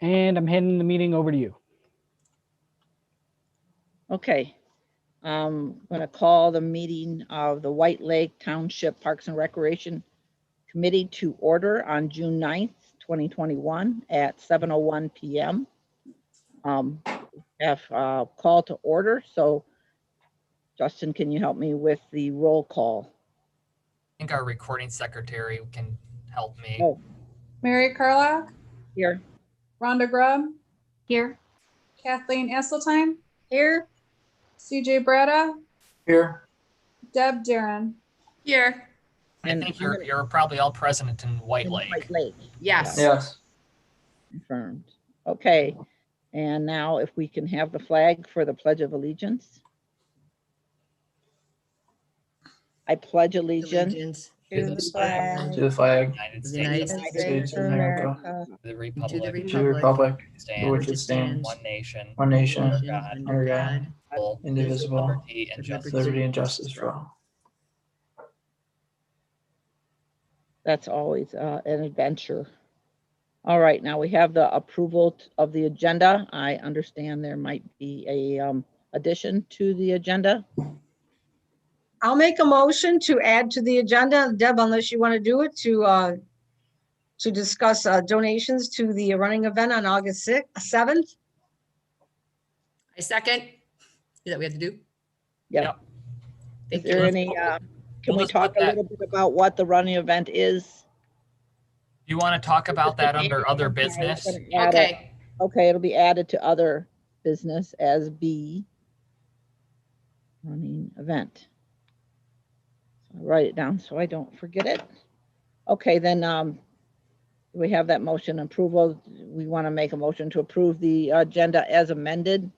And I'm handing the meeting over to you. Okay. I'm going to call the meeting of the White Lake Township Parks and Recreation Committee to order on June 9th, 2021 at 7:01 p.m. Have a call to order. So Justin, can you help me with the roll call? I think our recording secretary can help me. Oh, Mary Carlock, here. Rhonda Grubb, Here. Kathleen Esseltine, Here. CJ Bratta, Here. Deb Darren. Here. I And think you're probably all present in White Lake. White Lake. Yes. Yes. Confirmed. Okay. And now if we can have the flag for the Pledge of Allegiance. I pledge allegiance To the flag To the flag United of the States, United States of America, the to Republic, to the republic stands for which it stands, one nation, one nation, under God, under God, indivisible, liberty and with justice. liberty and justice for all. That's always an adventure. All right, now we have the approval of the agenda. I understand there might be a addition to the agenda. I'll make a motion to add to the agenda, Deb, unless you want to do it, to discuss donations to the running event on August 7th. I second. Is that what we have to do? Yep. Yep. Is Thank there you. any, can We'll we just talk put a that- little bit about what the running event is? You want to talk about that under other business? Okay. Okay, it'll be added to other business as B. Running event. So I'll write it down so I don't forget it. Okay, then we have that motion approval. We want to make a motion to approve the agenda as amended.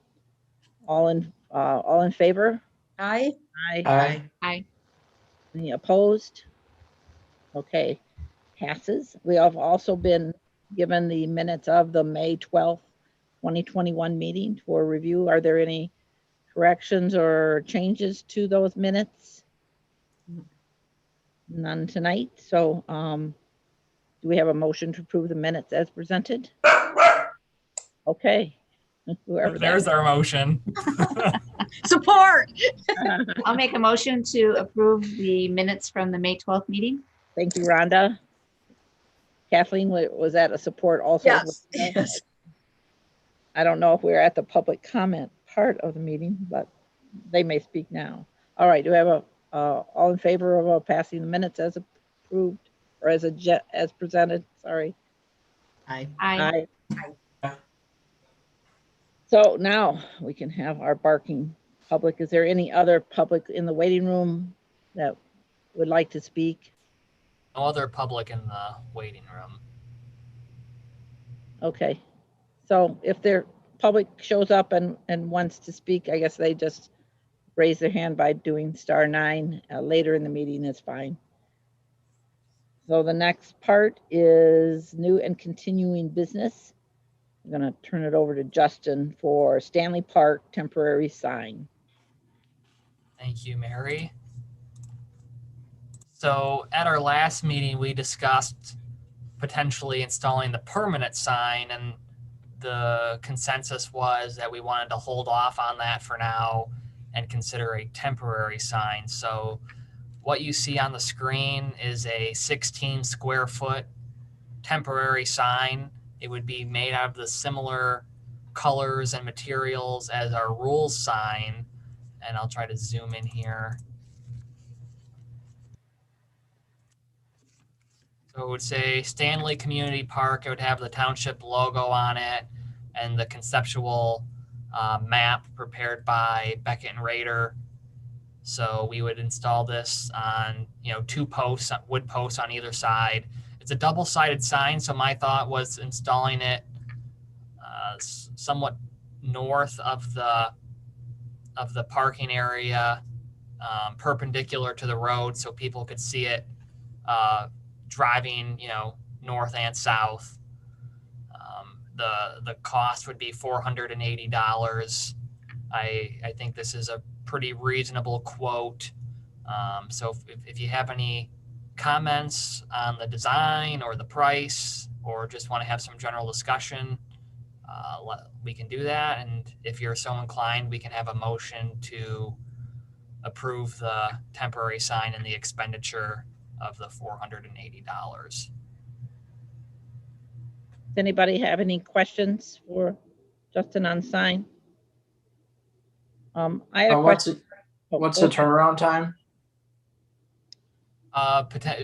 All in favor? Aye. Aye. Aye. Any opposed? Okay, passes. We have also been given the minutes of the May 12th, 2021 meeting for review. Are there any corrections or changes to those minutes? None tonight. So do we have a motion to approve the minutes as presented? Okay. Whoever There's our motion. Support. I'll make a motion to approve the minutes from the May 12th meeting. Thank you, Rhonda. Kathleen, was that a support also? Yes. Yes. I don't know if we're at the public comment part of the meeting, but they may speak now. All right, do we have a all in favor of passing the minutes as approved or as presented? Sorry. Aye. Aye. So now we can have our barking public. Is there any other public in the waiting room that would like to speak? No other public in the waiting room. Okay, so if their public shows up and wants to speak, I guess they just raise their hand by doing *9. Later in the meeting is fine. So the next part is new and continuing business. I'm gonna turn it over to Justin for Stanley Park temporary sign. Thank you, Mary. So at our last meeting, we discussed potentially installing the permanent sign, and the consensus was that we wanted to hold off on that for now and consider a temporary sign. So what you see on the screen is a 16 square foot temporary sign. It would be made out of the similar colors and materials as our rules sign. And I'll try to zoom in here. So it would say Stanley Community Park. It would have the township logo on it and the conceptual map prepared by Beckett and Rader. So we would install this on, 2 posts, wood posts on either side. It's a double-sided sign, so my thought was installing it somewhat north of the parking area, perpendicular to the road, so people could see it driving, north and south. The cost would be $480. I think this is a pretty reasonable quote. So if you have any comments on the design or the price, or just want to have some general discussion, we can do that. And if you're so inclined, we can have a motion to approve the temporary sign and the expenditure of the $480. Does anybody have any questions for Justin on sign? I had a question. What's the turnaround time?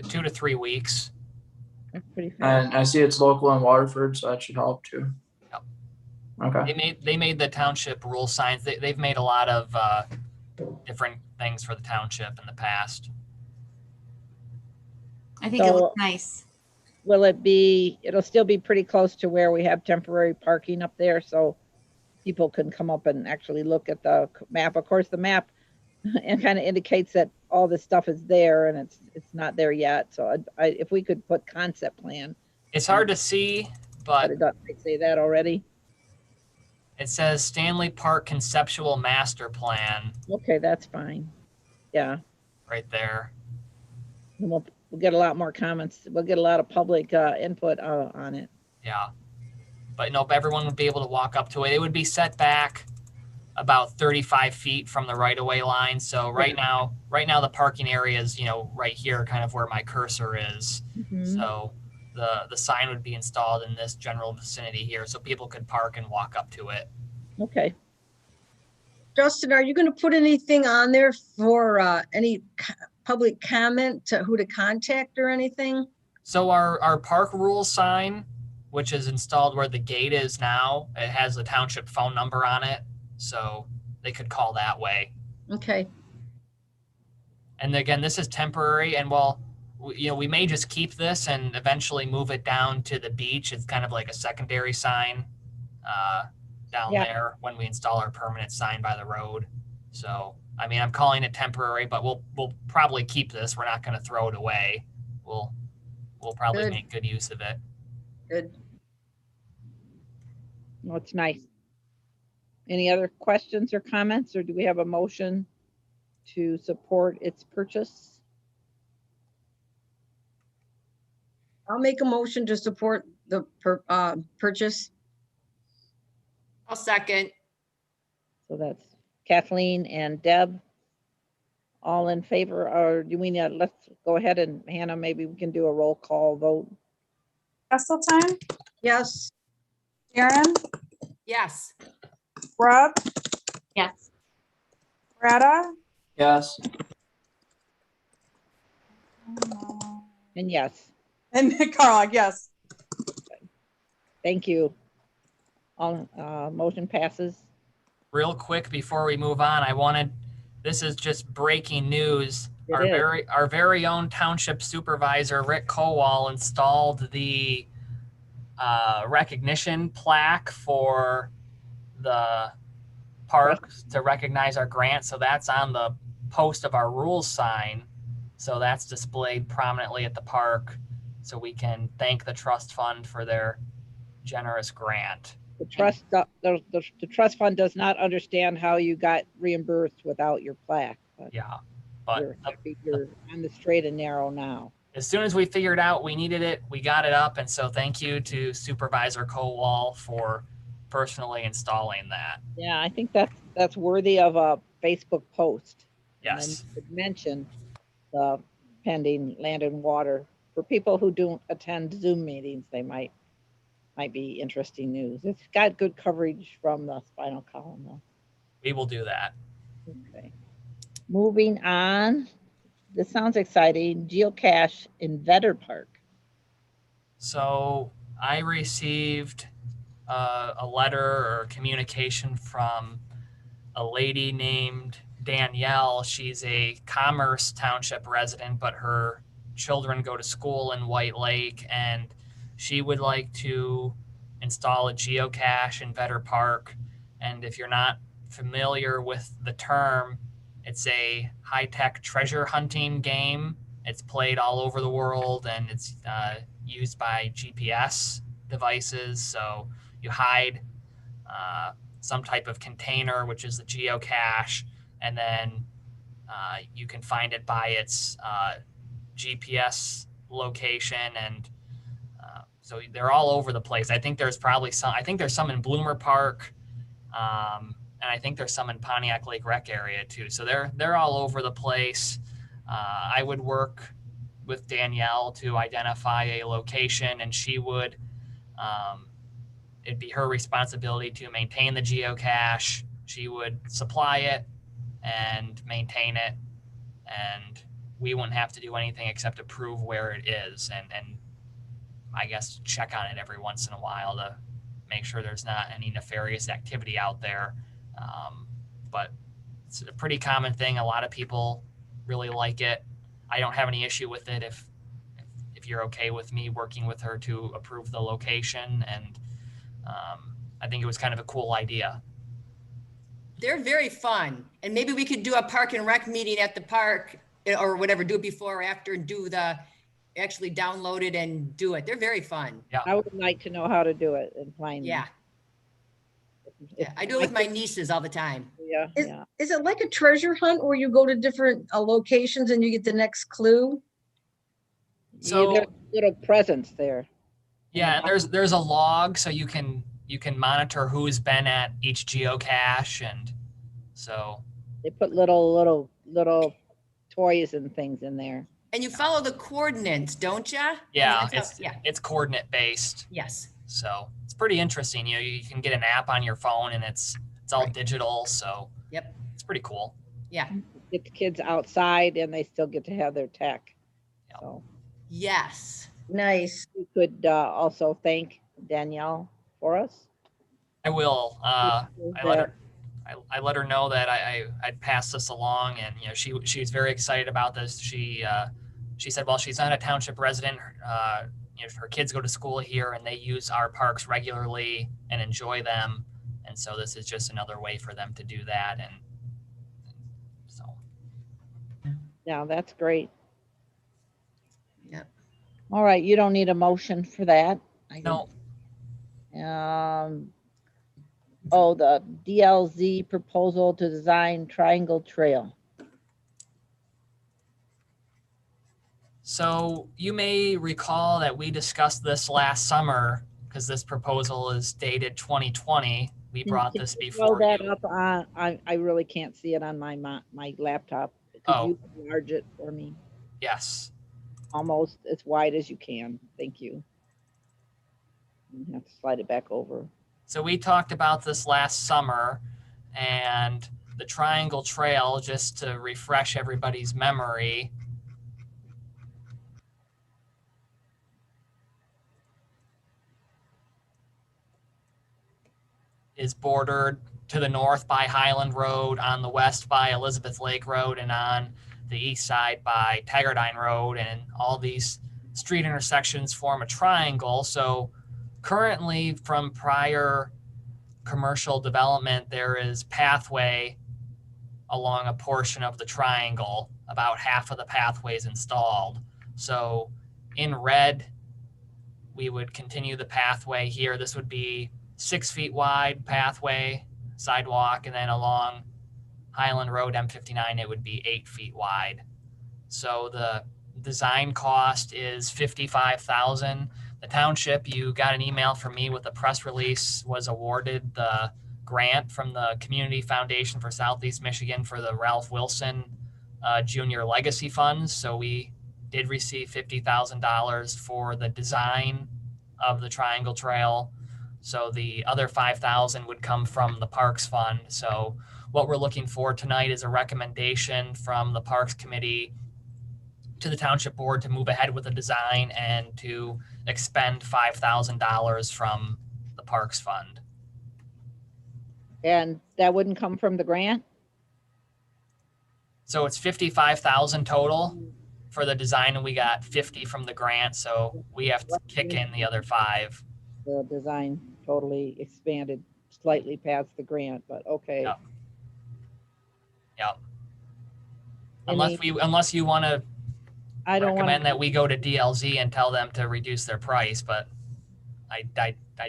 2 to 3 weeks. That's pretty fast. And I see it's local in Waterford, so that should help too. Yep. Okay. They made the township rule signs. They've made a lot of different things for the township in the past. I think it So- looks nice. Will it be, it'll still be pretty close to where we have temporary parking up there, so people can come up and actually look at the map. Of course, the map and kind of indicates that all this stuff is there and it's not there yet. So if we could put concept plan, It's hard to see, but but it doesn't say that already. it says Stanley Park Conceptual Master Plan Okay, that's fine. Yeah, right there. and we'll get a lot more comments. We'll get a lot of public input on it. Yeah. But nope, everyone would be able to walk up to it. It would be set back about 35 feet from the right-of-way line. So right now the parking area is, right here, kind of where my cursor is. Mhm. So the sign would be installed in this general vicinity here, so people could park and walk up to it. Okay. Justin, are you going to put anything on there for any public comment to who to contact or anything? So our park rules sign, which is installed where the gate is now, it has the township phone number on it, so they could call that way. Okay, And again, this is temporary, and we may just keep this and eventually move it down to the beach. It's kind of like a secondary sign down Yeah. there when we install our permanent sign by the road. So, I mean, I'm calling it temporary, but we'll probably keep this. We're not going to throw it away. We'll probably Good. make good use of it. good. Well, it's nice. Any other questions or comments, or do we have a motion to support its purchase? I'll make a motion to support the purchase. I'll second. So that's Kathleen and Deb. All in favor, or do we need, let's go ahead and Hannah, maybe we can do a roll call vote. Esseltine, Yes, Aaron, Yes. Rob, Yes. Brada, Yes. And yes, and Carl, yes. thank you. All, motion passes. Real quick before we move on, this is just breaking news. It is. Our very own township supervisor, Rick Kowal, installed the recognition plaque for the park to recognize our grant. So that's on the post of our rules sign. So that's displayed prominently at the park, so we can thank the trust fund for their generous grant. The trust, the trust fund does not understand how you got reimbursed without your plaque. But Yeah, but you're happy you're on the straight and narrow now. as soon as we figured out we needed it, we got it up. And so thank you to Supervisor Kowal for personally installing that. Yeah, I think that's worthy of a Facebook post. And then Yes. you could mention the pending land and water. For people who don't attend Zoom meetings, they might be interesting news. It's got good coverage from the spinal column though. We will do that. Okay. Moving on. This sounds exciting. Geocache in Vetter Park. So I received a letter or communication from a lady named Danielle. She's a Commerce Township resident, but her children go to school in White Lake, and she would like to install a geocache in Vetter Park. And if you're not familiar with the term, it's a high-tech treasure hunting game. It's played all over the world, and it's used by GPS devices. So you hide some type of container, which is the geocache, and then you can find it by its GPS location, and So they're all over the place. I think there's probably some, I think there's some in Bloomer Park. And I think there's some in Pontiac Lake Rec area too. So they're all over the place. I would work with Danielle to identify a location, and she would, it'd be her responsibility to maintain the geocache. She would supply it and maintain it, and we wouldn't have to do anything except approve where it is, and I guess check on it every once in a while to make sure there's not any nefarious activity out there. But it's a pretty common thing. A lot of people really like it. I don't have any issue with it if you're okay with me working with her to approve the location. And I think it was kind of a cool idea. They're very fun. And maybe we could do a park and rec meeting at the park or whatever, do it before or after and do actually download it and do it. They're very fun. I would like to know how to do it and find. Yeah. If I do it with my nieces all the time. Yeah, Is, yeah. is it like a treasure hunt where you go to different locations and you get the next clue? So There's little presents there. yeah, and there's a log, so you can monitor who's been at each geocache, and so They put little toys and things in there. And you follow the coordinates, don't you? yeah, Yeah. it's coordinate based. Yes. So it's pretty interesting. You know, you can get an app on your phone, and it's all Right. digital. So Yep. it's pretty cool. Yeah. Get the kids outside and they still get to have their tech. Yep. So Yes. Nice. you could also thank Danielle for us. I will. I let her know that I'd pass this along, and you know she was very excited about this. She said, well, she's not a township resident. You know, her kids go to school here, and they use our parks regularly and enjoy them, and so this is just another way for them to do that. And so Yeah, that's great. Yep. All right, you don't need a motion for that. no, Oh, the DLZ proposal to design Triangle Trail. so you may recall that we discussed this last summer because this proposal is dated 2020. We brought Can this you before throw that you. up on, I really can't see it on my laptop. Oh. Could you enlarge it for me? Yes. Almost as wide as you can. Thank you. You have to slide it back over. So we talked about this last summer, and the Triangle Trail, just to refresh everybody's memory, is bordered to the north by Highland Road, on the west by Elizabeth Lake Road, and on the east side by Taggardine Road. And all these street intersections form a triangle. So currently, from prior commercial development, there is pathway along a portion of the triangle. About half of the pathway is installed. So in red, we would continue the pathway here. This would be 6 feet wide pathway, sidewalk, and then along Highland Road, M59, it would be 8 feet wide. So the design cost is $55,000. The township, you got an email from me with a press release, was awarded the grant from the Community Foundation for Southeast Michigan for the Ralph Wilson Junior Legacy Funds. So we did receive $50,000 for the design of the Triangle Trail. So the other $5,000 would come from the Parks Fund. So what we're looking for tonight is a recommendation from the Parks Committee to the Township Board to move ahead with the design and to expend $5,000 from the Parks Fund. And that wouldn't come from the grant? So it's $55,000 total for the design, and we got 50 from the grant. So we have to kick in the other 5. The design totally expanded slightly past the grant, but okay. Yep. Yep. Any- Unless you want to I don't want recommend that we go to DLZ and tell them to reduce their price, but I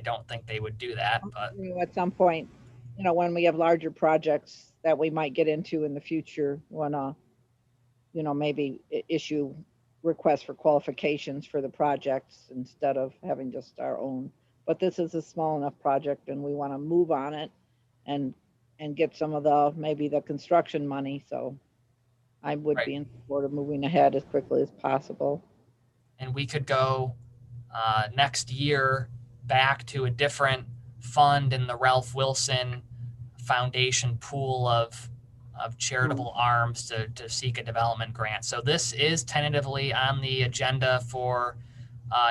don't think they would do that. But at some point, when we have larger projects that we might get into in the future, wanna, maybe issue request for qualifications for the projects instead of having just our own. But this is a small enough project and we want to move on it and get some of the, maybe the construction money. So I would Right. be in support of moving ahead as quickly as possible. And we could go next year back to a different fund in the Ralph Wilson Foundation pool of charitable arms to seek a development grant. So this is tentatively on the agenda for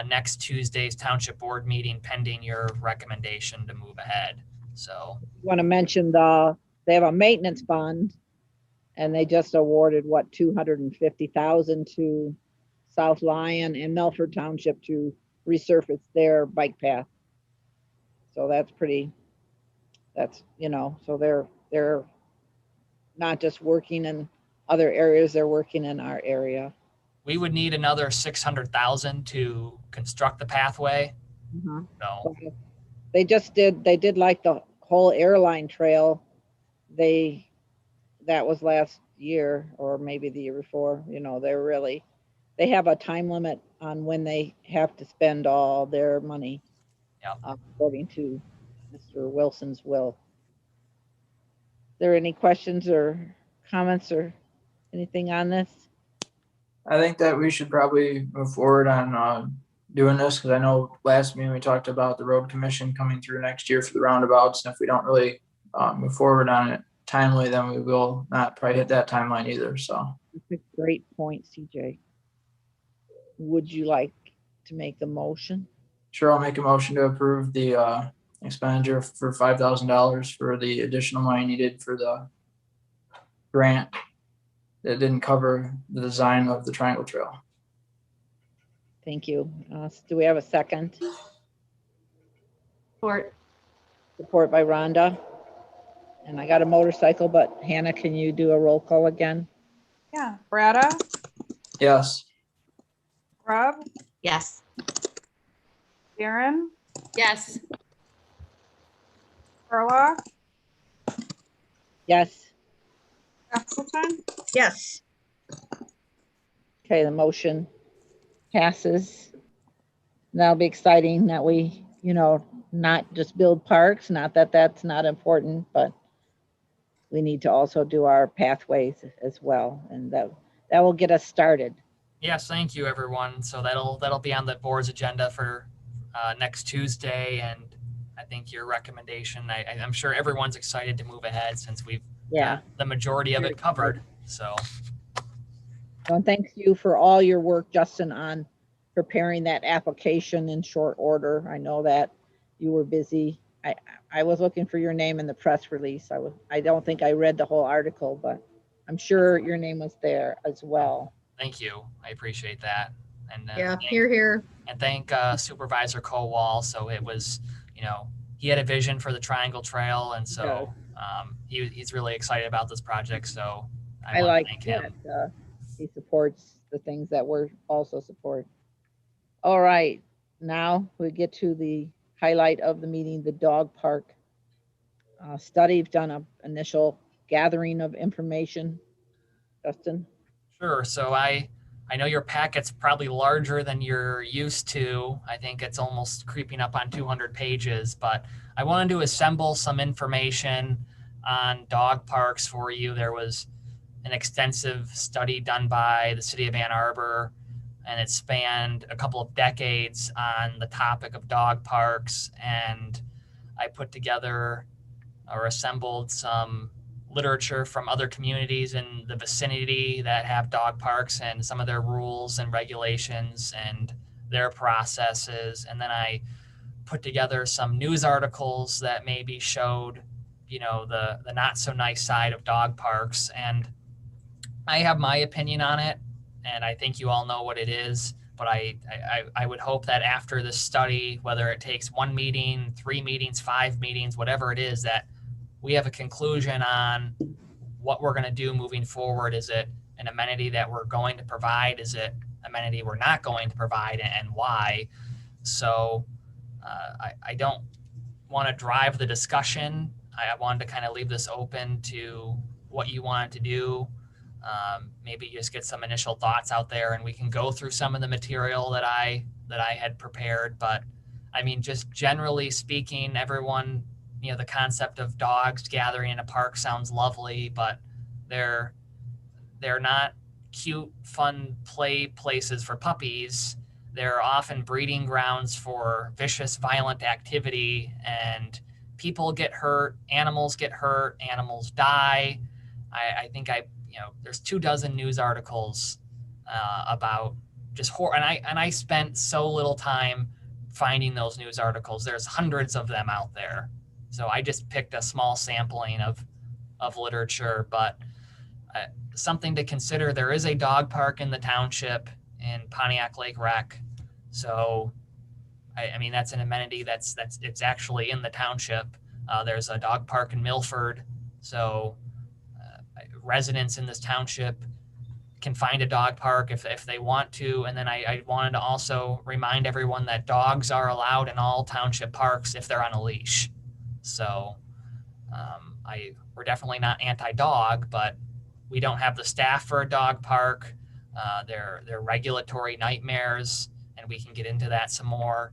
next Tuesday's township board meeting, pending your recommendation to move ahead. So Want to mention they have a maintenance fund and they just awarded what, 250,000 to South Lyon and Melford Township to resurface their bike path. So that's pretty, so they're not just working in other areas, they're working in our area. we would need another 600,000 to construct the pathway. Mhm. So They did like the whole airline trail. That was last year or maybe the year before, they have a time limit on when they have to spend all their money. Yeah. According to Mr. Wilson's will. Is there any questions or comments or anything on this? I think that we should probably move forward on doing this, because I know last meeting we talked about the road commission coming through next year for the roundabouts, and if we don't really move forward on it timely, then we will not probably hit that timeline either, so. That's a great point, CJ. Would you like to make the motion? Sure, I'll make a motion to approve the expenditure for $5,000 for the additional money needed for the grant that didn't cover the design of the Triangle Trail. Thank you. Do we have a second? Support. Support by Rhonda. And I got a motorcycle, but Hannah, can you do a roll call again? Yeah, Brada, Yes. Rob, Yes. Darren, Yes. Carla, Yes. Castleton, Yes. Okay, the motion passes. That'll be exciting that we, not just build parks, not that that's not important, but we need to also do our pathways as well. And that will get us started. yes, thank you, everyone. So that'll be on the board's agenda for next Tuesday, and I think your recommendation. I'm sure everyone's excited to move ahead since we've Yeah. got the majority of it covered. So And thank you for all your work, Justin, on preparing that application in short order. I know that you were busy. I was looking for your name in the press release. I don't think I read the whole article, but I'm sure your name was there as well. thank you. I appreciate that. And Yeah, here. and thank Supervisor Kowal. So it was, he had a vision for the Triangle Trail, and so he's really excited about this project. So I want like to thank him. that he supports the things that we're also support. All right, now we get to the highlight of the meeting, the dog park study. We've done an initial gathering of information. Justin? Sure. So I know your packet's probably larger than you're used to. I think it's almost creeping up on 200 pages, but I wanted to assemble some information on dog parks for you. There was an extensive study done by the city of Ann Arbor, and it spanned a couple of decades on the topic of dog parks. And I put together or assembled some literature from other communities in the vicinity that have dog parks and some of their rules and regulations and their processes. And then I put together some news articles that maybe showed, the not so nice side of dog parks. And I have my opinion on it, and I think you all know what it is. But I would hope that after this study, whether it takes 1 meeting, 3 meetings, 5 meetings, whatever it is, that we have a conclusion on what we're going to do moving forward. Is it an amenity that we're going to provide? Is it amenity we're not going to provide, and why? So I don't want to drive the discussion. I wanted to kind of leave this open to what you wanted to do. Maybe just get some initial thoughts out there, and we can go through some of the material that I had prepared. But I mean, just generally speaking, everyone, the concept of dogs gathering in a park sounds lovely, but they're not cute, fun play places for puppies. They're often breeding grounds for vicious, violent activity, and people get hurt, animals die. I think there's 24 news articles about just horror, and I spent so little time finding those news articles. There's hundreds of them out there, so I just picked a small sampling of literature, but something to consider. There is a dog park in the township in Pontiac Lake Rec, so I mean that's an amenity it's actually in the township. There's a dog park in Milford, so residents in this township can find a dog park if they want to. And then I wanted to also remind everyone that dogs are allowed in all township parks if they're on a leash. So we're definitely not anti-dog, but we don't have the staff for a dog park. They're regulatory nightmares, and we can get into that some more.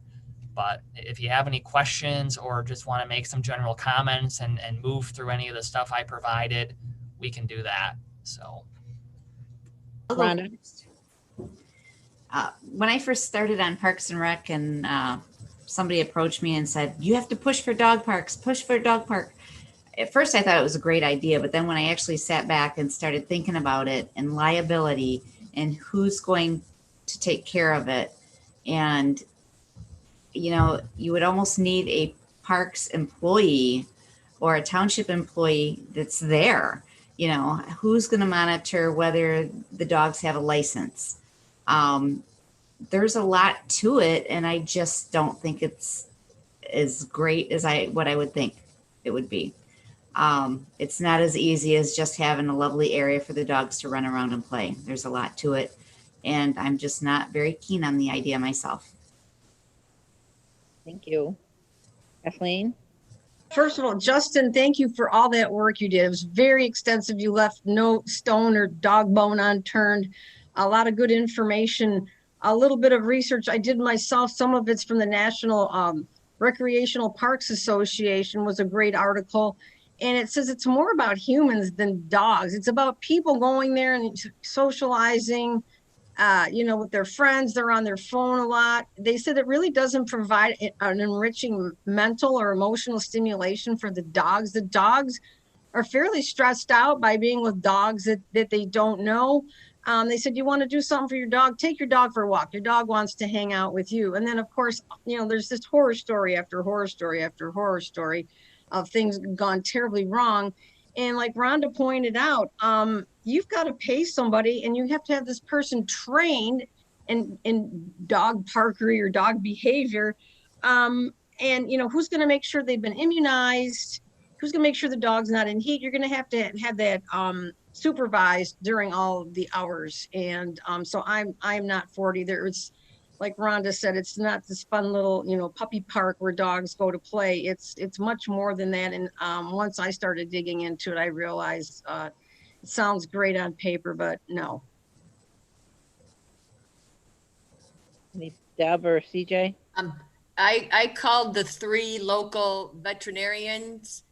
But if you have any questions or just want to make some general comments and move through any of the stuff I provided, we can do that. So, Rhonda? When I first started on Parks and Rec, and somebody approached me and said, "You have to push for dog parks, push for a dog park." At first, I thought it was a great idea, but then when I actually sat back and started thinking about it and liability and who's going to take care of it, and you would almost need a parks employee or a township employee that's there. Who's going to monitor whether the dogs have a license? There's a lot to it, and I just don't think it's as great as what I would think it would be. It's not as easy as just having a lovely area for the dogs to run around and play. There's a lot to it, and I'm just not very keen on the idea myself. Thank you. Kathleen? First of all, Justin, thank you for all that work you did. It was very extensive. You left no stone or dog bone unturned. A lot of good information, a little bit of research I did myself. Some of it's from the National Recreational Parks Association, was a great article. And it says it's more about humans than dogs. It's about people going there and socializing, with their friends. They're on their phone a lot. They said it really doesn't provide an enriching mental or emotional stimulation for the dogs. The dogs are fairly stressed out by being with dogs that they don't know. They said, you want to do something for your dog? Take your dog for a walk. Your dog wants to hang out with you. And then, of course, there's this horror story after horror story after horror story of things gone terribly wrong. And like Rhonda pointed out, you've got to pay somebody, and you have to have this person trained in dog parkery or dog behavior. And who's going to make sure they've been immunized? Who's going to make sure the dog's not in heat? You're going to have that supervised during all of the hours. And so I'm not for it either. It's like Rhonda said, it's not this fun little, puppy park where dogs go to play. It's much more than that. And once I started digging into it, I realized it sounds great on paper, but no. Deb or CJ? I called the 3 local veterinarians,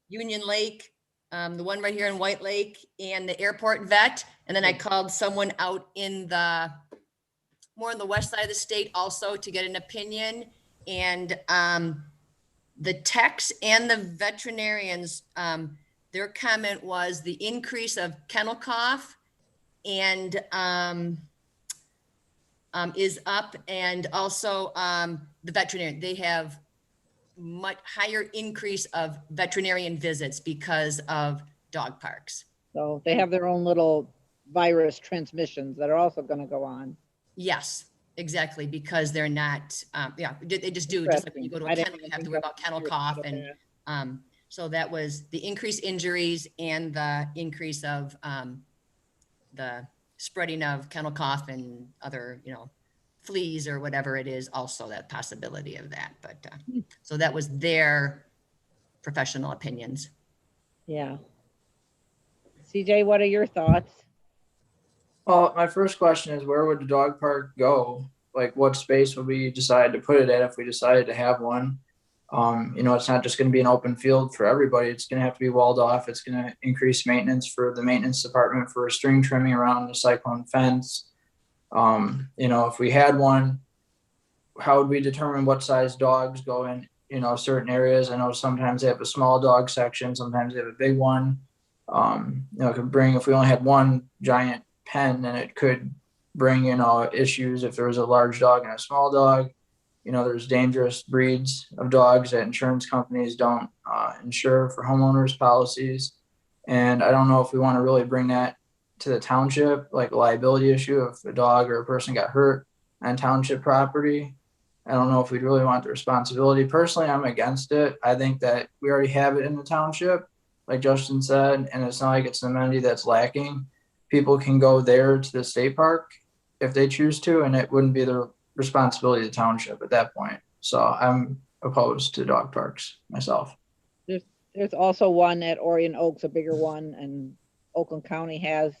Union Lake, the one right here in White Lake, and the airport vet. And then I called someone out more on the west side of the state also to get an opinion. And the techs and the veterinarians, their comment was the increase of kennel cough and is up. And also the veterinarian, they have much higher increase of veterinarian visits because of dog parks. So they have their own little virus transmissions that are also going to go on. Yes, exactly, because they're not, they just do, just like when you go to a kennel, you have to worry about kennel cough. And so that was the increased injuries and the increase of the spreading of kennel cough and other, fleas or whatever it is, also that possibility of that. But so that was their professional opinions. Yeah. CJ, what are your thoughts? Well, my first question is, where would the dog park go? Like, what space would we decide to put it at if we decided to have one? It's not just going to be an open field for everybody. It's going to have to be walled off. It's going to increase maintenance for the maintenance department for string trimming around the cyclone fence. If we had one, how would we determine what size dogs go in, certain areas? I know sometimes they have a small dog section, sometimes they have a big one. It could bring, if we only had one giant pen, then it could bring, issues if there was a large dog and a small dog. There's dangerous breeds of dogs that insurance companies don't insure for homeowners policies. And I don't know if we want to really bring that to the township, like a liability issue if a dog or a person got hurt on township property. I don't know if we'd really want the responsibility. Personally, I'm against it. I think that we already have it in the township, like Justin said, and it's not like it's an amenity that's lacking. People can go there to the state park if they choose to, and it wouldn't be the responsibility of the township at that point. So I'm opposed to dog parks myself. There's also one at Orion Oaks, a bigger one, and Oakland County has,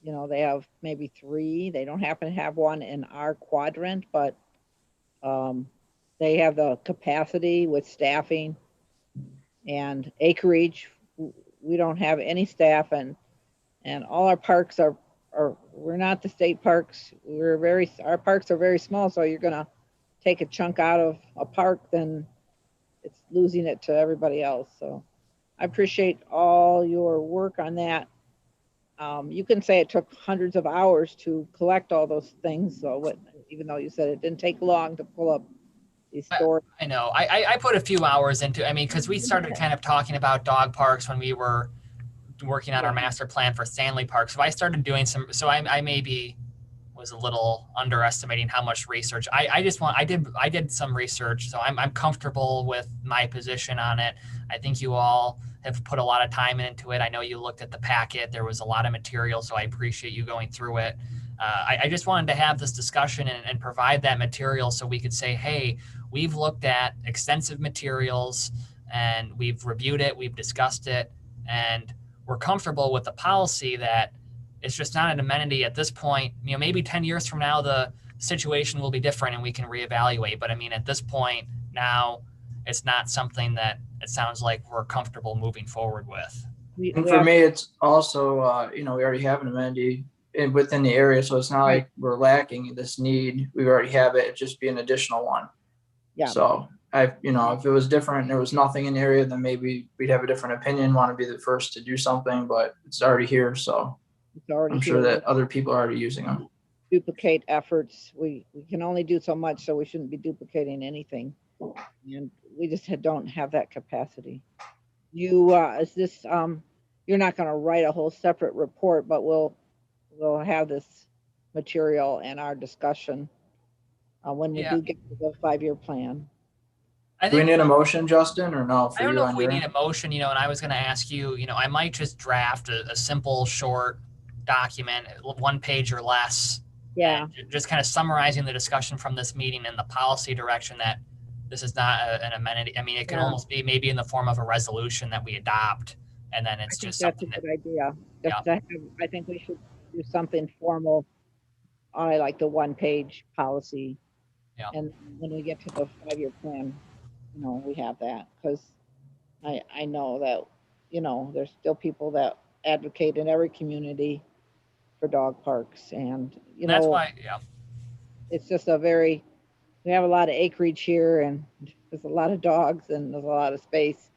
they have maybe 3. They don't happen to have one in our quadrant, but they have the capacity with staffing and acreage. We don't have any staff, and all our parks are we're not the state parks. Our parks are very small, so you're gonna take a chunk out of a park, then it's losing it to everybody else. So I appreciate all your work on that. You can say it took hundreds of hours to collect all those things. So even though you said it didn't take long to pull up these stores. I know. I put a few hours into, because we started kind of talking about dog parks when we were working on our master plan for Stanley Park. So I started doing I maybe was a little underestimating how much research. I did some research, so I'm comfortable with my position on it. I think you all have put a lot of time into it. I know you looked at the packet. There was a lot of material, so I appreciate you going through it. I just wanted to have this discussion and provide that material so we could say, hey, we've looked at extensive materials and we've reviewed it, we've discussed it, and we're comfortable with the policy that it's just not an amenity at this point. Maybe 10 years from now, the situation will be different and we can reevaluate. But at this point now, it's not something that it sounds like we're comfortable moving forward with. And for me, it's also, we already have an amenity within the area. So it's not like we're lacking this need. We already have it. It'd just be an additional one. Yeah. So if it was different, there was nothing in the area, then maybe we'd have a different opinion, want to be the first to do something, but it's already here. So I'm sure that other people are already using them. Duplicate efforts. We can only do so much, so we shouldn't be duplicating anything. And we just don't have that capacity. Is this, you're not going to write a whole separate report, but we'll have this material and our discussion when we do get to the 5-year plan. Do we need a motion, Justin, or no? I don't know if we need a motion, and I was going to ask you, I might just draft a simple, short document, 1 page or less. Yeah. Just kind of summarizing the discussion from this meeting and the policy direction that this is not an amenity. It could almost be maybe in the form of a resolution that we adopt, and then it's just something. That's a good idea. I think we should do something formal. I like the 1-page policy. Yeah. And when we get to the 5-year plan, we have that, because I know that, there's still people that advocate in every community for dog parks, and that's why, it's just we have a lot of acreage here, and there's a lot of dogs, and there's a lot of space.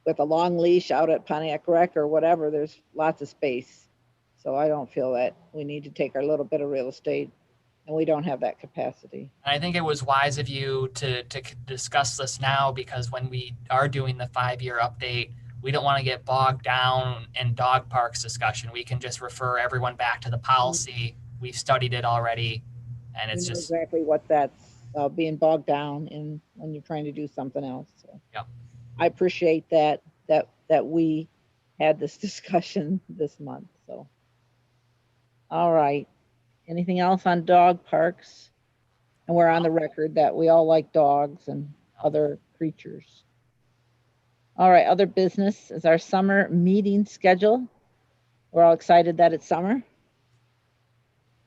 With a long leash out at Pontiac Rec or whatever, there's lots of space. So I don't feel that we need to take our little bit of real estate, and we don't have that capacity. And I think it was wise of you to discuss this now, because when we are doing the 5-year update, we don't want to get bogged down in dog parks discussion. We can just refer everyone back to the policy. We've studied it already, and it's just exactly what that's being bogged down in when you're trying to do something else. So I appreciate that we had this discussion this month. So, all right. Anything else on dog parks? And we're on the record that we all like dogs and other creatures. All right, other business is our summer meeting schedule. We're all excited that it's summer.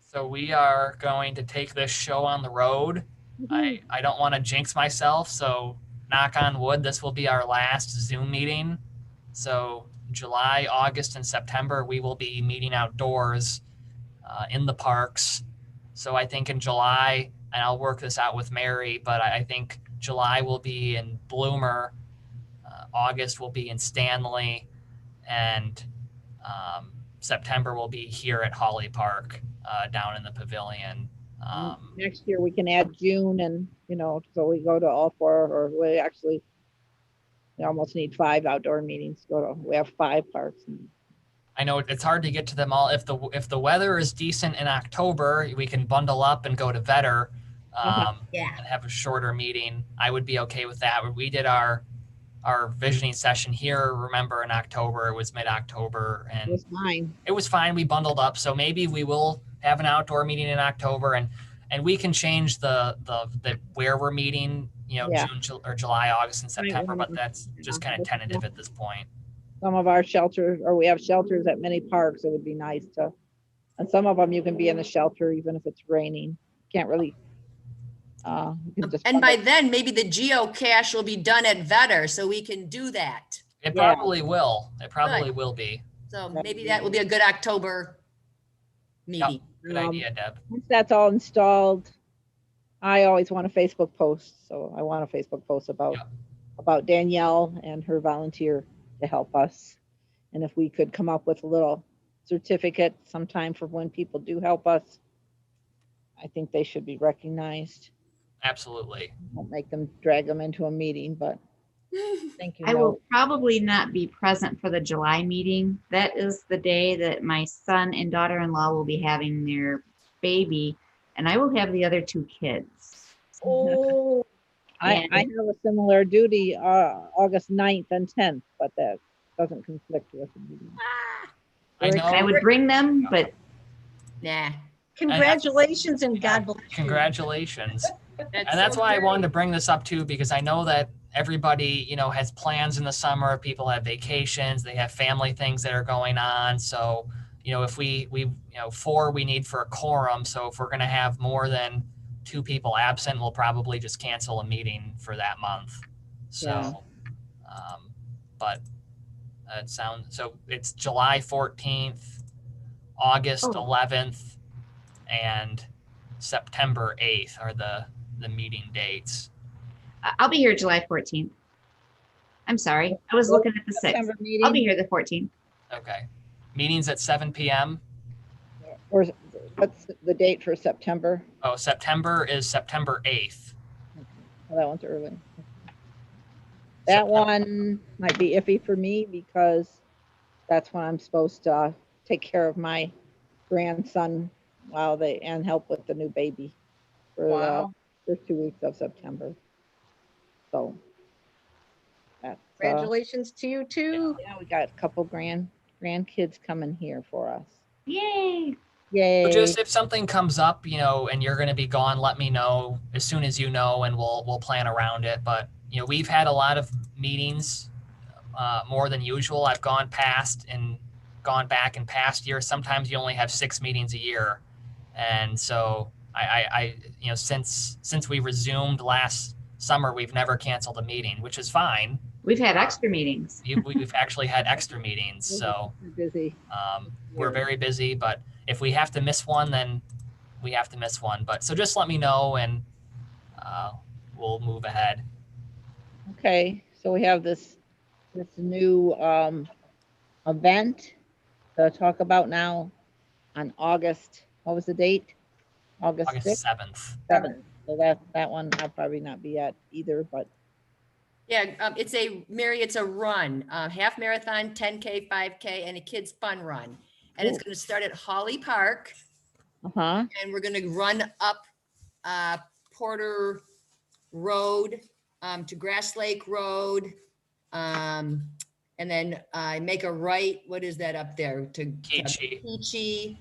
So we are going to take this show on the road. I don't want to jinx myself, so knock on wood, this will be our last Zoom meeting. So July, August, and September, we will be meeting outdoors in the parks. So I think in July, and I'll work this out with Mary, but I think July will be in Bloomer, August will be in Stanley, and September will be here at Holly Park down in the pavilion. Next year we can add June and, so we go to all four, or we almost need 5 outdoor meetings. We have 5 parks. I know it's hard to get to them all. If the weather is decent in October, we can bundle up and go to Vetter Yeah. and have a shorter meeting. I would be okay with that. We did our visioning session here, remember, in October. It was mid-October, It and was mine. it was fine. We bundled up. So maybe we will have an outdoor meeting in October, and we can change the where we're meeting, Yeah. June or July, August, and September, but remember. that's just kind of tentative at this point. Some of our shelters, or we have shelters at many parks. It would be nice to, and some of them you can be in the shelter even if it's raining. Can't really. You can just And by then, maybe the geocache will be done at Vetter, so we can do that. It Yeah. probably will. It probably will be. So maybe that will be a good October meeting. Good idea, Deb. Once that's all installed, I always want a Facebook post. So I want a Facebook post about Danielle and her volunteer to help us. And if we could come up with a little certificate sometime for when people do help us, I think they should be recognized. Absolutely. Won't make them drag them into a meeting, but thank you. I will probably not be present for the July meeting. That is the day that my son and daughter-in-law will be having their baby, and I will have the other 2 kids. Oh, I have a similar duty, August 9th and 10th, but that doesn't conflict with the meeting. I know. I would bring them, but Nah. Congratulations and God bless you. Congratulations. And that's why I wanted to bring this up too, because I know that everybody, has plans in the summer. People have vacations, they have family things that are going on. So, if we 4 we need for a quorum. So if we're going to have more than 2 people absent, we'll probably just cancel a meeting for that month. So, but it sounds, so it's July 14th, August 11th, and September 8th are the meeting dates. I'll be here July 14th. I'm sorry. I was looking at the 6th. September meeting. I'll be here the 14th. Okay. Meetings at 7 p.m. Or what's the date for September? Oh, September is September 8th. Oh, that one's early. That one might be iffy for me because that's when I'm supposed to take care of my grandson and help with the new baby for the first 2 weeks of September. So that's Congratulations to you too. yeah, we got a couple grandkids coming here for us. Yay. Yay. So just if something comes up, and you're going to be gone, let me know as soon as you know, and we'll plan around it. But we've had a lot of meetings, more than usual. I've gone back in past years. Sometimes you only have 6 meetings a year, and so I since we resumed last summer, we've never canceled a meeting, which is fine. We've had extra meetings. We've actually had extra meetings, so We're busy. we're very busy. But if we have to miss one, then we have to miss one. But so just let me know, and we'll move ahead. Okay, so we have this new event to talk about now on August. What was the date? August 6th? 7th. 7th. So that one I'll probably not be at either, but Yeah, it's a run, half marathon, 10K, 5K, and a kids fun run. And it's Ooh. going to start at Holly Park, uh-huh. and we're going to run up Porter Road to Grass Lake Road, and then make a right. What is that up there? To Peachy,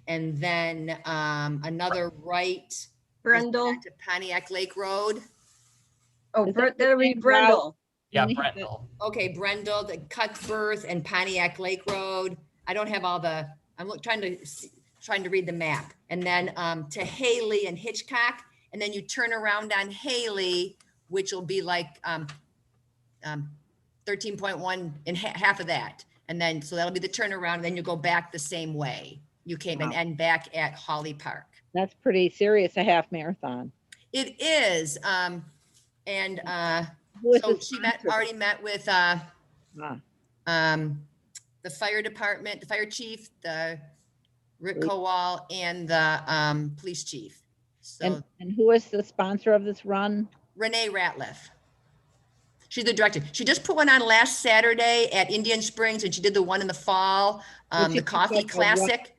and then another right. Brendel. To Pontiac Lake Road. Oh, Is that the that'll be same Brendel. Yeah, Mhm. Brendel. Okay, Brendel, the Cuthbert and Pontiac Lake Road. I don't have all the, trying to read the map. And then to Haley and Hitchcock, and then you turn around on Haley, which will be like 13.1 and half of that. And then, so that'll be the turnaround, and then you go back the same way you came and end back at Holly Park. That's pretty serious, a half marathon. It is, Who is so the she sponsor? already met with Ah, the fire department, the fire chief, the Rick Kowal, and the police chief. So And who is the sponsor of this run? Renee Ratliff. She's the director. She just put one on last Saturday at Indian Springs, and she did the one in the fall, Is the she coffee like a classic.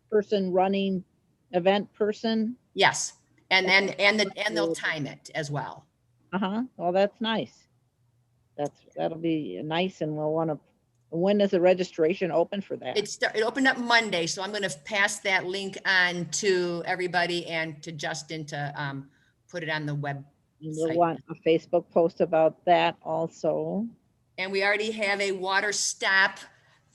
Person running event person? Yes, and they'll time it as well. Well, that's nice. That'll be nice, and we'll want to. When does the registration open for that? It opened up Monday, so I'm going to pass that link on to everybody and to Justin to put it on the web. We'll want a Facebook post about that also. And we already have a water stop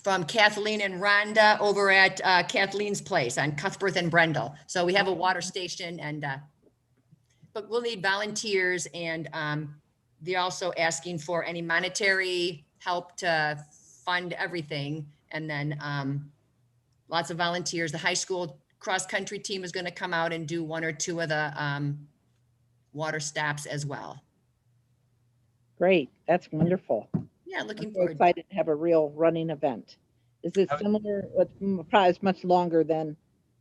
from Kathleen and Rhonda over at Kathleen's place on Cuthbert and Brendel. So we have a water station, and but we'll need volunteers, and they're also asking for any monetary help to fund everything. And then lots of volunteers. The high school cross-country team is going to come out and do one or two of the water stops as well. Great, that's wonderful. Yeah, looking I'm so forward. excited to have a real running event. Is it similar? Probably it's much longer than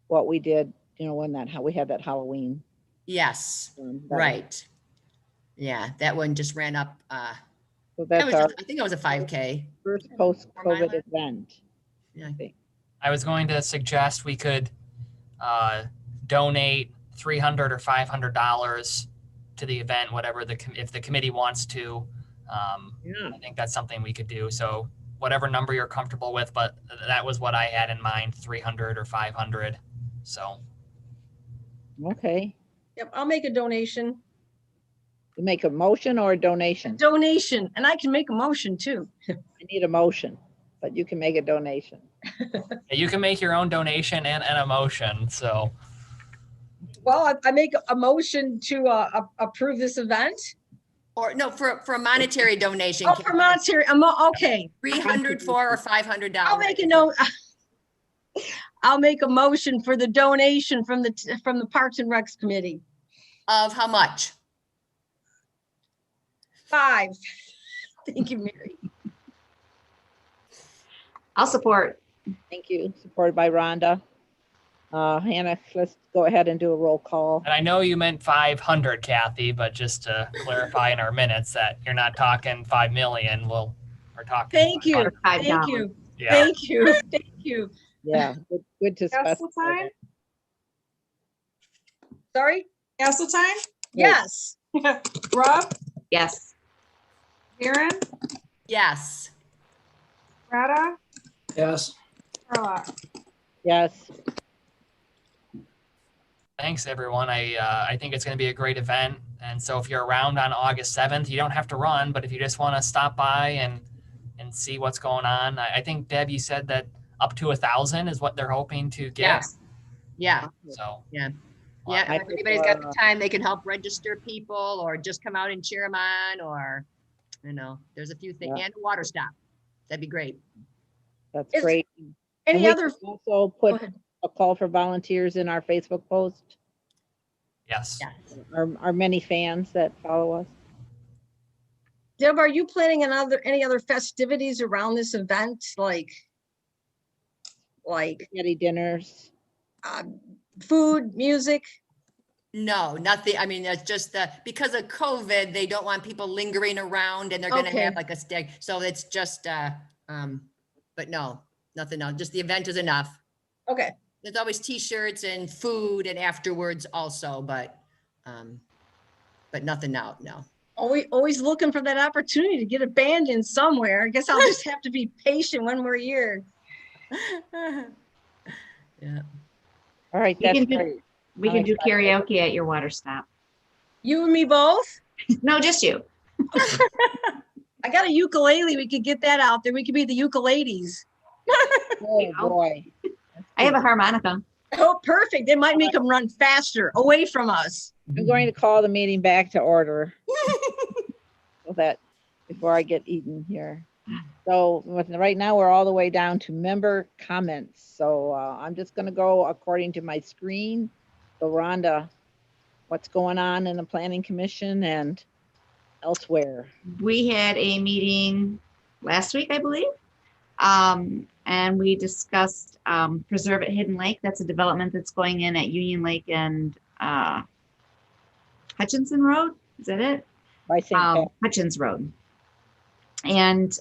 what we did, when we had that Halloween. Yes, that right. Yeah, that one just ran up. So that's our I think it was a 5K. first post-COVID miler. event. Yeah. I think. I was going to suggest we could donate $300 or $500 to the event, whatever if the committee wants to. Yeah. I think that's something we could do. So whatever number you're comfortable with, but that was what I had in mind, 300 or 500. So. Okay. Yep, I'll make a donation. You make a motion or a donation? Donation, and I can make a motion too. I need a motion, but you can make a donation. Yeah, you can make your own donation and a motion. So. Well, I make a motion to approve this event. Or no, for a monetary donation. Oh, for monetary, okay. 300 or $500. I'll make I'll make a motion for the donation from the Parks and Recs Committee. Of how much? 5. Thank you, Mary. I'll support. Thank you. Supported by Rhonda. Hannah, let's go ahead and do a roll call. And I know you meant 500, Kathy, but just to clarify in our minutes that you're not talking 5 million. We're talking. Thank you. $5. Thank you. Yeah. Thank you. Thank you. Yeah, good to specify. Castletine? Sorry? Castletine? Yes. Rob? Yes. Aaron? Yes. Rada? Yes. Carla? Yes. Thanks, everyone. I think it's going to be a great event. And so if you're around on August 7th, you don't have to run, but if you just want to stop by and see what's going on, I think, Deb, you said that up to 1,000 is what they're hoping to get. Yes. Yeah. So. Yeah. I Yeah. If think, anybody's got the time, they can help register people or just come out and cheer them on, or, there's a few things, Yeah. and a water stop. That'd be great. That's Is- great. Any And we other? can also Go put ahead. a call for volunteers in our Facebook post. Yes. Yeah. Our many fans that follow us. Deb, are you planning any other festivities around this event? Like Spaghetti dinners. food, music? No, nothing. I mean, it's just because of COVID, they don't want people lingering around, and they're going to Okay. have like a stag. So it's just, but no, nothing else. Just the event is enough. Okay. There's always t-shirts and food and afterwards also, but nothing now, no. Always looking for that opportunity to get a band in somewhere. I guess I'll just have to be patient one more year. Yeah. All right, We that's can do- great. We can do karaoke at your water stop. You and me both? No, just you. I got a ukulele. We could get that out there. We could be the ukuleles. Oh, boy. I have a harmonica. Oh, perfect. It might make them run faster away from us. I'm going to call the meeting back to order. So that before I get eaten here. So right now we're all the way down to member comments. So I'm just going to go according to my screen. So Rhonda, what's going on in the Planning Commission and elsewhere? We had a meeting last week, I believe. And we discussed Preserve at Hidden Lake. That's a development that's going in at Union Lake and Hutchinson Road. Is that it? By St. Hutchins Road. And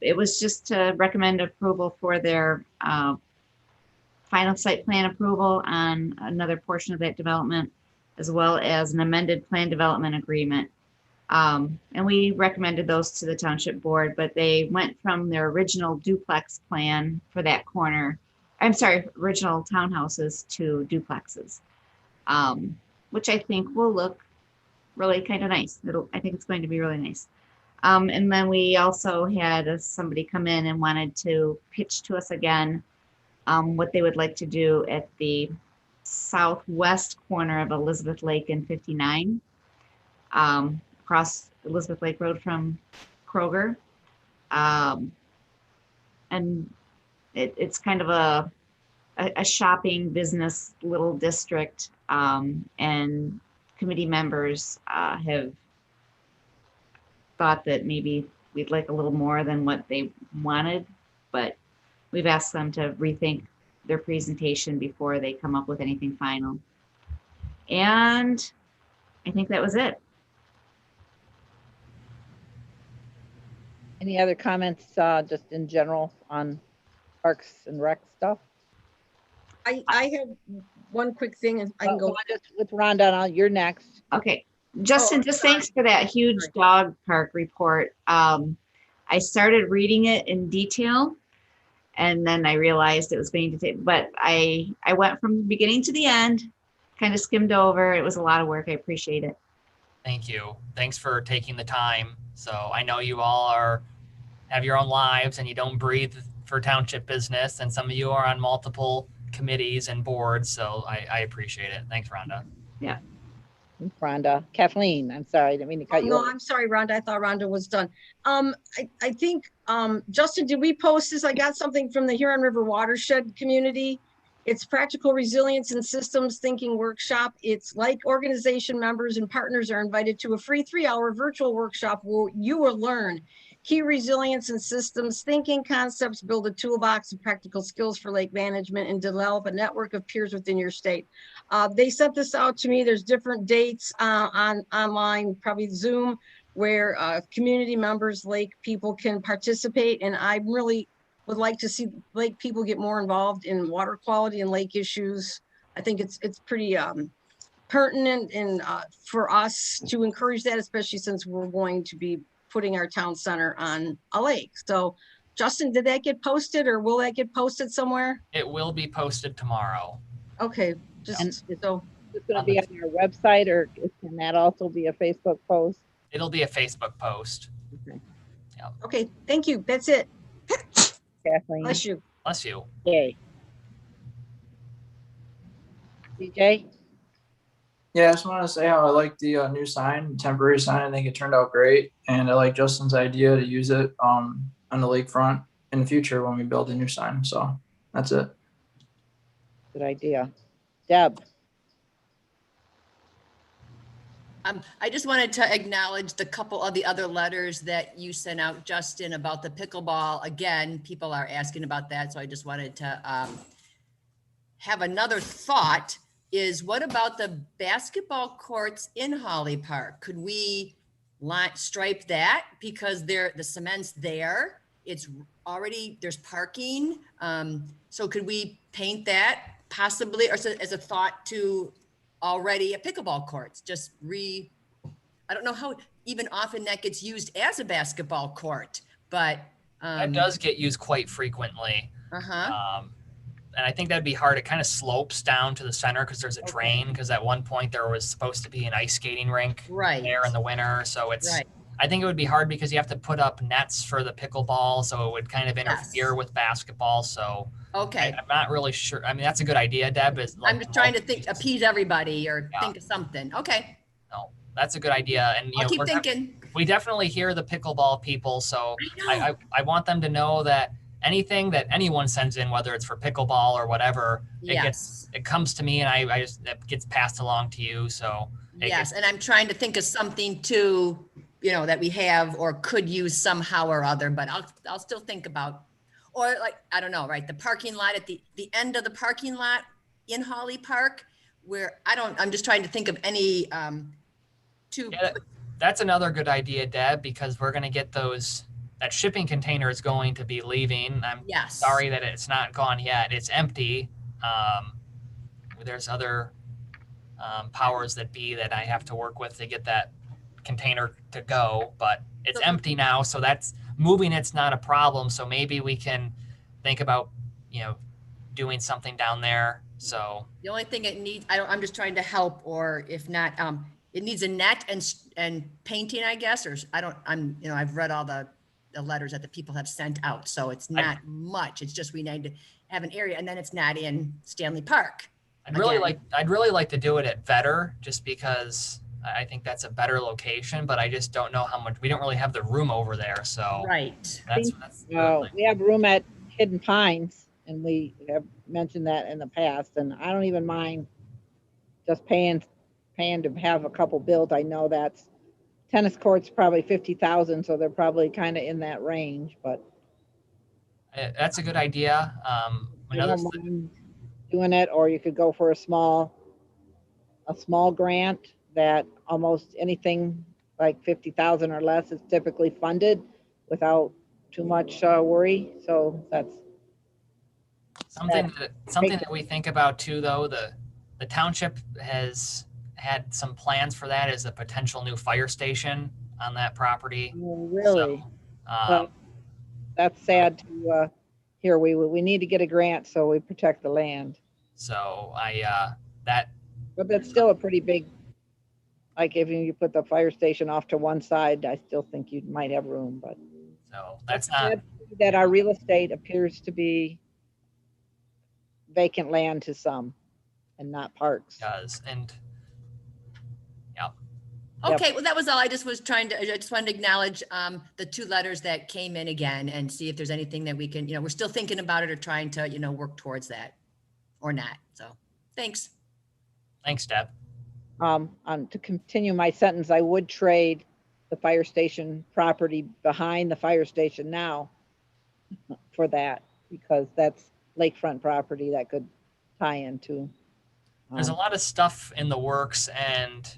it was just to recommend approval for their final site plan approval on another portion of that development, as well as an amended plan development agreement. And we recommended those to the township board, but they went from their original duplex plan for that corner. I'm sorry, original townhouses to duplexes, which I think will look really kind of nice. I think it's going to be really nice. And then we also had somebody come in and wanted to pitch to us again what they would like to do at the southwest corner of Elizabeth Lake and 59, across Elizabeth Lake Road from Kroger. And it's kind of a shopping business little district, and committee members have thought that maybe we'd like a little more than what they wanted, but we've asked them to rethink their presentation before they come up with anything final. And I think that was it. Any other comments just in general on Parks and Rec stuff? I have one quick thing and I can go. With Rhonda, now you're next. Okay. Justin, just thanks for that huge dog park report. I started reading it in detail and then I realized it was going to take, but I went from the beginning to the end, kind of skimmed over. It was a lot of work. I appreciate it. Thank you. Thanks for taking the time. So I know you all have your own lives and you don't breathe for township business, and some of you are on multiple committees and boards. So I appreciate it. Thanks, Rhonda. Yeah. Thanks, Rhonda. Kathleen, I'm sorry, I didn't mean to cut you No, off. I'm sorry, Rhonda. I thought Rhonda was done. I think, Justin, did we post this? I got something from the Huron River Watershed community. It's Practical Resilience and Systems Thinking Workshop. It's like organization members and partners are invited to a free 3-hour virtual workshop where you will learn key resilience and systems thinking concepts, build a toolbox of practical skills for lake management, and develop a network of peers within your state. They sent this out to me. There's different dates online, probably Zoom, where community members, lake people can participate. And I really would like to see lake people get more involved in water quality and lake issues. I think it's pretty pertinent and for us to encourage that, especially since we're going to be putting our town center on a lake. So Justin, did that get posted or will that get posted somewhere? It will be posted tomorrow. And Okay, so it's going to be on your website, or can that also be a Facebook post? It'll be a Facebook post. okay, thank you. That's it. Kathleen? Bless you. Bless you. Yay. DJ? Yeah, I just want to say how I like the new sign, temporary sign. I think it turned out great, and I like Justin's idea to use it on the lakefront in the future when we build a new sign. So that's it. Good idea. Deb? I just wanted to acknowledge the couple of the other letters that you sent out, Justin, about the pickleball. Again, people are asking about that, so I just wanted to have another thought. Is what about the basketball courts in Holly Park? Could we stripe that because the cement's there? It's already, there's parking. So could we paint that possibly, or as a thought to already a pickleball courts? I don't know how even often that gets used as a basketball court, but That does get used quite frequently. And I think that'd be hard. It kind of slopes down to the center because there's a drain, because at one point there was supposed to be an ice skating rink right there in the winter. So it's, right. I think it would be hard because you have to put up nets for the pickleball, so it would kind of interfere Yes. with basketball. So Okay. I'm not really sure. I mean, that's a good idea, Deb. Is like I'm just trying to think, appease everybody or Yeah. think of something. Okay. No, that's a good idea. And I'll keep we're thinking. we definitely hear the pickleball people. So I know. I want them to know that anything that anyone sends in, whether it's for pickleball or whatever, Yes. it comes to me, and I just it gets passed along to you. So Yes, and I'm trying to think of something too, that we have or could use somehow or other, but I'll still think about, or like, I don't know, right? The parking lot at the end of the parking lot in Holly Park, where I'm just trying to think of any, Yeah, that's another good idea, Deb, because we're going to get that shipping container is going to be leaving. I'm Yes. sorry that it's not gone yet. It's empty. There's other powers that be that I have to work with to get that container to go, but it's empty now. So that's moving. It's not a problem. So maybe we can think about, doing something down there. So The only thing it needs, I'm just trying to help, or if not, it needs a net and painting, I guess, or I've read all the letters that the people have sent out, so it's not much. It's just we need to have an area, and then it's not in Stanley Park. I'd really like to do it at Vetter, just because I think that's a better location, but I just don't know how much, we don't really have the room over there. So Right. that's We have room at Hidden Pines, and we have mentioned that in the past, and I don't even mind just paying to have a couple built. I know that's tennis courts, probably 50,000, so they're probably kind of in that range, but that's a good idea. I don't mind doing it, or you could go for a small grant that almost anything like 50,000 or less is typically funded without too much worry. So that's something that we think about too, though. The township has had some plans for that as a potential new fire station on that property. really, So, that's sad to hear. We need to get a grant so we protect the land. So But that's still a pretty big, like if you put the fire station off to one side, I still think you might have room, but. so that's not. Sad that our real estate appears to be vacant land to some and not parks. Does and Okay, well, that was all. I just wanted to acknowledge the two letters that came in again and see if there's anything that we can, we're still thinking about it or trying to, work towards that or not. So thanks. Thanks, Deb. To continue my sentence, I would trade the fire station property behind the fire station now for that, because that's lakefront property that could tie into. There's a lot of stuff in the works, and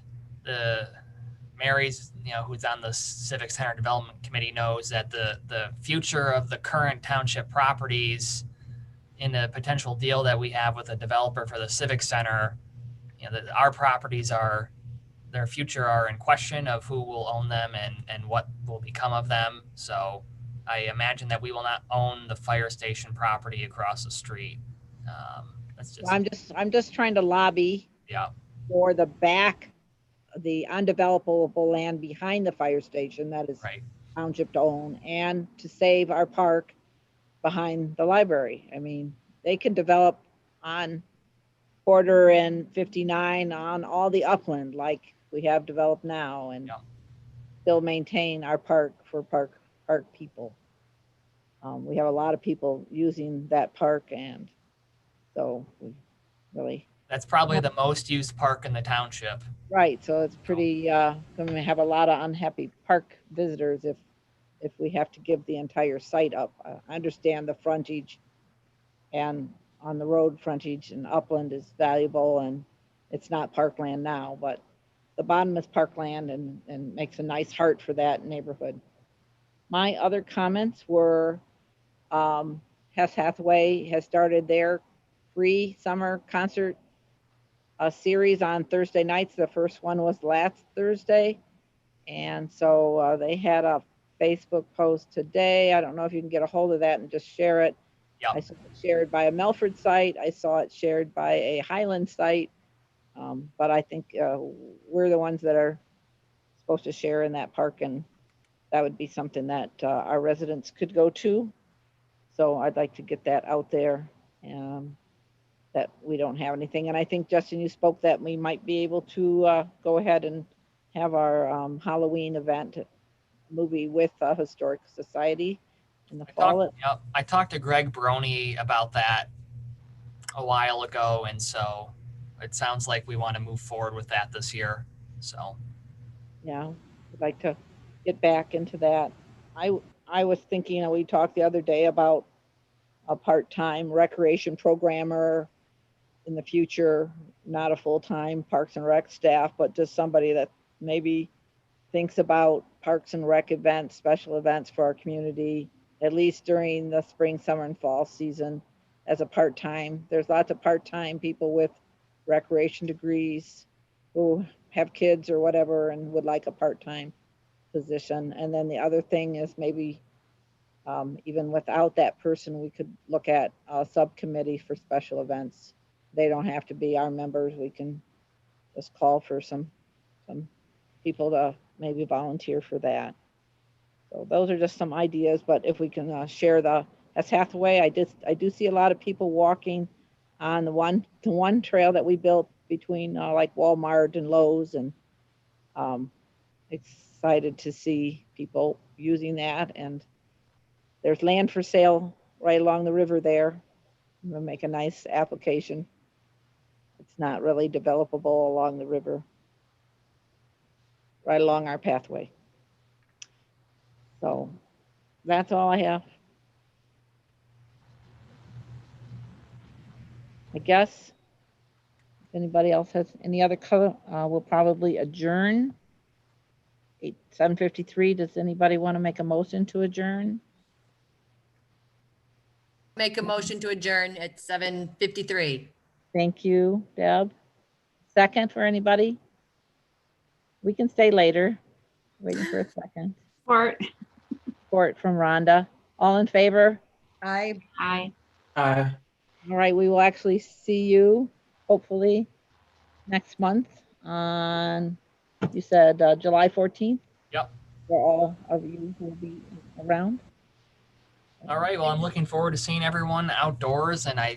Mary's, who's on the Civic Center Development Committee, knows that the future of the current township properties in the potential deal that we have with a developer for the Civic Center, that our properties their future are in question of who will own them and what will become of them. So I imagine that we will not own the fire station property across the street. That's just. I'm just trying to lobby for the undevelopable land behind the fire station that is township to own, and to save our park behind the library. I mean, they can develop on Porter and 59 on all the upland like we have developed now, and still maintain our park for park people. We have a lot of people using that park, and so we really. That's probably the most used park in the township. Right, so it's pretty, going to have a lot of unhappy park visitors if we have to give the entire site up. I understand the frontage and on the road frontage and upland is valuable, and it's not parkland now, but the bottom is parkland and makes a nice heart for that neighborhood. My other comments were, Hess Hathaway has started their free summer concert series on Thursday nights. The first one was last Thursday. And so they had a Facebook post today. I don't know if you can get a hold of that and just share it. I saw it shared by a Melford site. I saw it shared by a Highland site. But I think we're the ones that are supposed to share in that park and that would be something that our residents could go to. So I'd like to get that out there, that we don't have anything. And I think, Justin, you spoke that we might be able to go ahead and have our Halloween event movie with Historic Society in the fall. I talked to Greg Brony about that a while ago, and so it sounds like we want to move forward with that this year. So Yeah, I'd like to get back into that. I was thinking, we talked the other day about a part-time recreation programmer in the future, not a full-time Parks and Rec staff, but just somebody that maybe thinks about Parks and Rec events, special events for our community, at least during the spring, summer, and fall season as a part-time. There's lots of part-time people with recreation degrees who have kids or whatever and would like a part-time position. And then the other thing is maybe even without that person, we could look at a subcommittee for special events. They don't have to be our members. We can just call for some people to maybe volunteer for that. So those are just some ideas, but if we can share that's Hathaway. I do see a lot of people walking on the one trail that we built between like Walmart and Lowe's, and excited to see people using that. And there's land for sale right along the river there. We'll make a nice application. It's not really developable along the river, right along our pathway. So that's all I have. I guess if anybody else has any other color, we'll probably adjourn. 7:53. Does anybody want to make a motion to adjourn? Make a motion to adjourn at 7:53. Thank you, Deb. Second for anybody? We can stay later. Waiting for a second. Support from Rhonda. All in favor? I Aye. All right, we will actually see you hopefully next month on, you said July 14th? Yep. For all of you who will be around. All right. Well, I'm looking forward to seeing everyone outdoors, and I